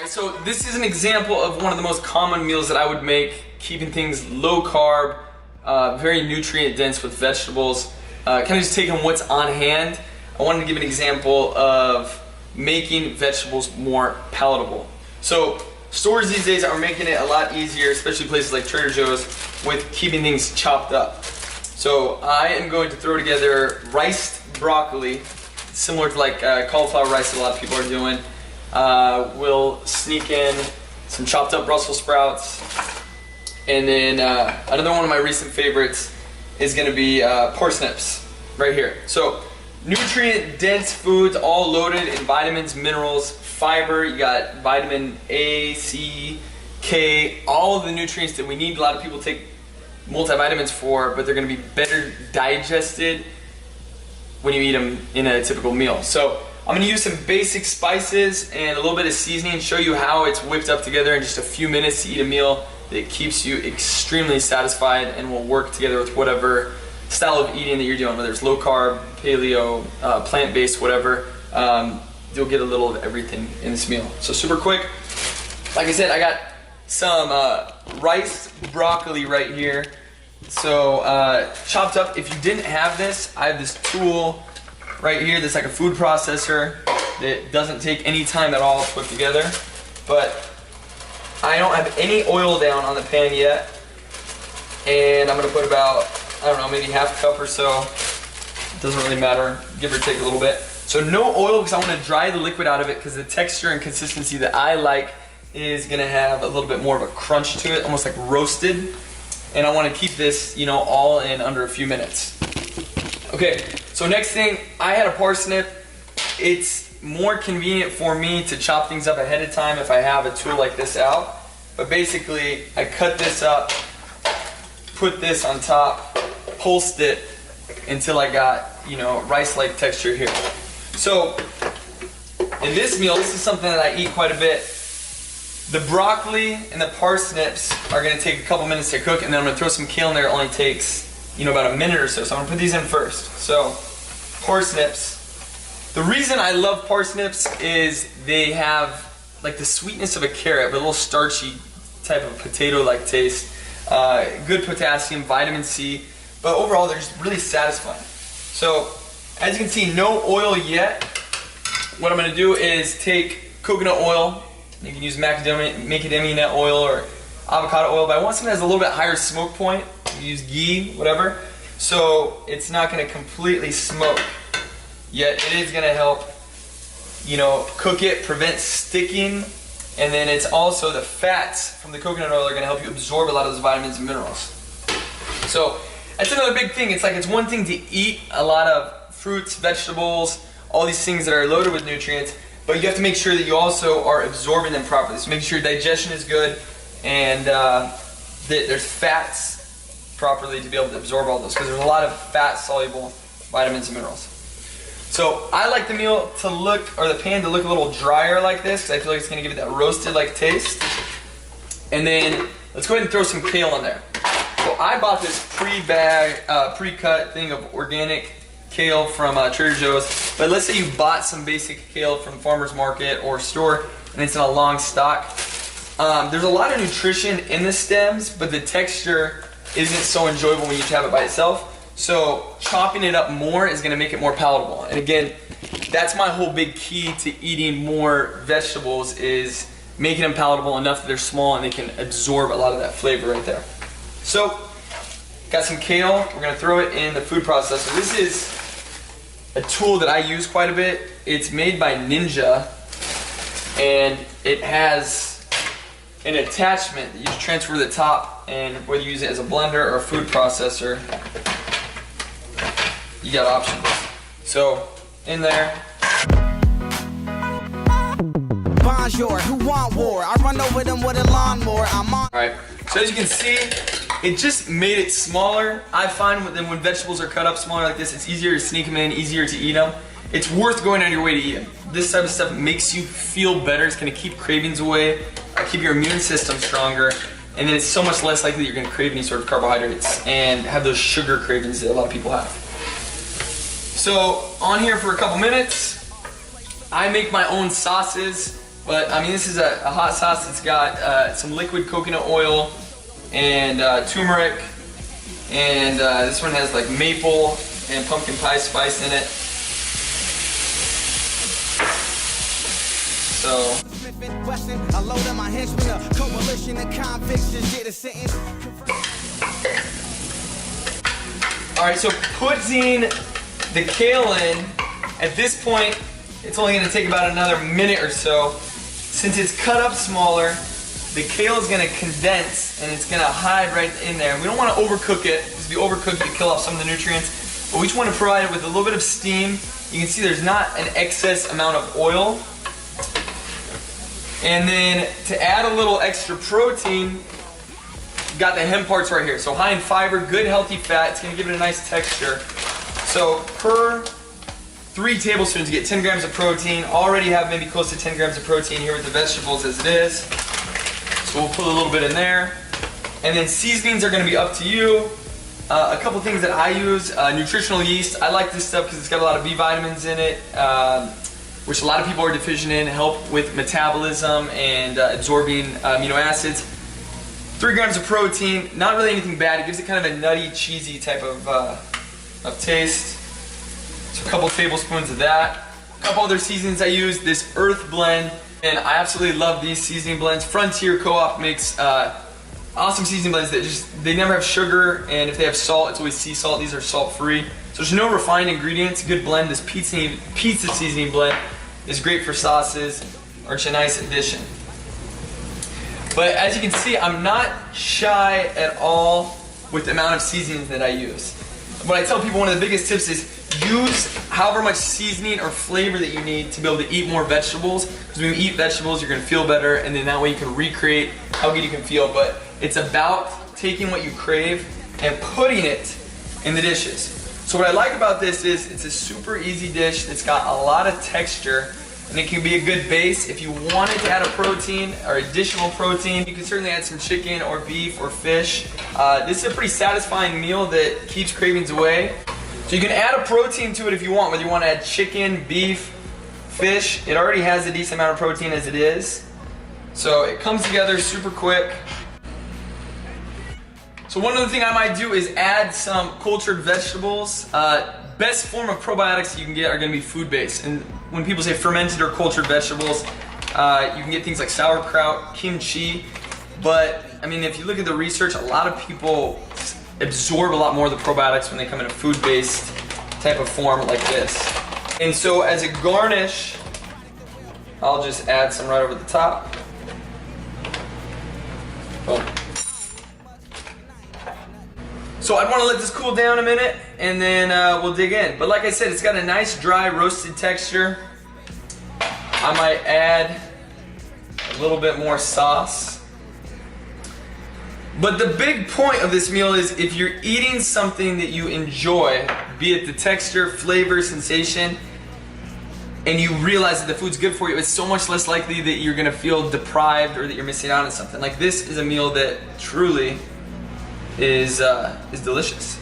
So this is an example of one of the most common meals that I would make, keeping things low carb, very nutrient dense with vegetables, kind of just taking what's on hand. I wanted to give an example of making vegetables more palatable. So stores these days are making it a lot easier, especially places like Trader Joe's, with keeping things chopped up. So I am going to throw together riced broccoli, similar to like cauliflower rice that a lot of people are doing. We'll sneak in some chopped up Brussels sprouts, and then another one of my recent favorites is going to be parsnips right here. So nutrient dense foods, all loaded in vitamins, minerals, fiber. You got vitamin A, C, K, all of the nutrients that we need. A lot of people take multivitamins for, but they're going to be better digested when you eat them in a typical meal. So I'm going to use some basic spices and a little bit of seasoning, show you how it's whipped up together in just a few minutes to eat a meal that keeps you extremely satisfied and will work together with whatever style of eating that you're doing, whether it's low carb, paleo, plant-based, whatever. You'll get a little of everything in this meal. So super quick. Like I said, I got some riced broccoli right here. So chopped up. If you didn't have this, I have this tool right here that's like a food processor that doesn't take any time at all to put together. But I don't have any oil down on the pan yet, and I'm gonna put about, I don't know, maybe half a cup or so. It doesn't really matter, give or take a little bit. So no oil, because I want to dry the liquid out of it, because the texture and consistency that I like is gonna have a little bit more of a crunch to it, almost like roasted. And I want to keep this, you know, all in under a few minutes. Okay, so next thing, I had a parsnip. It's more convenient for me to chop things up ahead of time if I have a tool like this out. But basically, I cut this up, put this on top, pulsed it until I got, you know, rice-like texture here. So in this meal, this is something that I eat quite a bit. The broccoli and the parsnips are going to take a couple minutes to cook, and then I'm going to throw some kale in there. It only takes, you know, about a minute or so. So I'm going to put these in first. So parsnips. The reason I love parsnips is they have like the sweetness of a carrot, but a little starchy type of potato-like taste. Good potassium, vitamin C, but overall they're just really satisfying. So as you can see, no oil yet. What I'm going to do is take coconut oil. You can use macadamia nut oil or avocado oil, but I want something that has a little bit higher smoke point. You use ghee, whatever. So it's not going to completely smoke, yet it is going to help, you know, cook it, prevent sticking, and then it's also the fats from the coconut oil are going to help you absorb a lot of those vitamins and minerals. So that's another big thing. It's like it's one thing to eat a lot of fruits, vegetables, all these things that are loaded with nutrients, but you have to make sure that you also are absorbing them properly. So make sure your digestion is good and that there's fats properly to be able to absorb all those, because there's a lot of fat-soluble vitamins and minerals. So I like the meal to look, or the pan to look a little drier like this, because I feel like it's going to give it that roasted-like taste. And then let's go ahead and throw some kale in there. So I bought this pre-cut thing of organic kale from Trader Joe's, but let's say you bought some basic kale from farmer's market or store and it's in a long stalk. There's a lot of nutrition in the stems, but the texture isn't so enjoyable when you have it by itself. So chopping it up more is going to make it more palatable. And again, that's my whole big key to eating more vegetables, is making them palatable enough that they're small and they can absorb a lot of that flavor right there. So got some kale. We're going to throw it in the food processor. This is a tool that I use quite a bit. It's made by Ninja, and it has an attachment that you just transfer to the top, and whether you use it as a blender or a food processor, you got options. So in there. Bonjour, who want war? I run over them with a lawnmower. I'm on. All right. So as you can see, it just made it smaller. I find that when vegetables are cut up smaller like this, it's easier to sneak them in, easier to eat them. It's worth going out of your way to eat them. This type of stuff makes you feel better. It's going to keep cravings away, keep your immune system stronger, and then it's so much less likely that you're going to crave any sort of carbohydrates and have those sugar cravings that a lot of people have. So on here for a couple minutes, I make my own sauces. But I mean, this is a hot sauce that's got some liquid coconut oil and turmeric, and this one has like maple and pumpkin pie spice in it. So. Alright, so putting the kale in, at this point, it's only going to take about another minute or so. Since it's cut up smaller, the kale is going to condense and it's going to hide right in there. We don't want to overcook it, because if you overcook it, you kill off some of the nutrients. But we just want to provide it with a little bit of steam. You can see there's not an excess amount of oil. And then to add a little extra protein, got the hem parts right here. So high in fiber, good healthy fat. It's gonna give it a nice texture. So per 3 tablespoons, you get 10 grams of protein. Already have maybe close to 10 grams of protein here with the vegetables as it is. So we'll put a little bit in there. And then seasonings are gonna be up to you. A couple things that I use, nutritional yeast. I like this stuff because it's got a lot of B vitamins in it, which a lot of people are deficient in, help with metabolism and absorbing amino acids. 3 grams of protein, not really anything bad. It gives it kind of a nutty, cheesy type of taste. So a couple tablespoons of that. A couple other seasonings I use, this earth blend, and I absolutely love these seasoning blends. Frontier Co-op makes awesome seasoning blends that they never have sugar, and if they have salt, it's always sea salt. These are salt-free. So there's no refined ingredients. Good blend. This pizza seasoning blend is great for sauces, or it's a nice addition. But as you can see, I'm not shy at all with the amount of seasonings that I use. What I tell people, one of the biggest tips is use however much seasoning or flavor that you need to be able to eat more vegetables. Because when you eat vegetables, you're going to feel better, and then that way you can recreate how good you can feel. But it's about taking what you crave and putting it in the dishes. So what I like about this is it's a super easy dish that's got a lot of texture, and it can be a good base. If you wanted to add a protein or additional protein, you can certainly add some chicken or beef or fish. This is a pretty satisfying meal that keeps cravings away. So you can add a protein to it if you want, whether you want to add chicken, beef, fish. It already has a decent amount of protein as it is. So it comes together super quick. So one other thing I might do is add some cultured vegetables. Best form of probiotics you can get are going to be food-based. And when people say fermented or cultured vegetables, you can get things like sauerkraut, kimchi. But I mean, if you look at the research, a lot of people absorb a lot more of the probiotics when they come in a food-based type of form like this. And so as a garnish, I'll just add some right over the top. Boom. So I'd want to let this cool down a minute, and then we'll dig in. But like I said, it's got a nice dry roasted texture. I might add a little bit more sauce. But the big point of this meal is if you're eating something that you enjoy, be it the texture, flavor, sensation, and you realize that the food's good for you, it's so much less likely that you're gonna feel deprived or that you're missing out on something. Like, this is a meal that truly is delicious.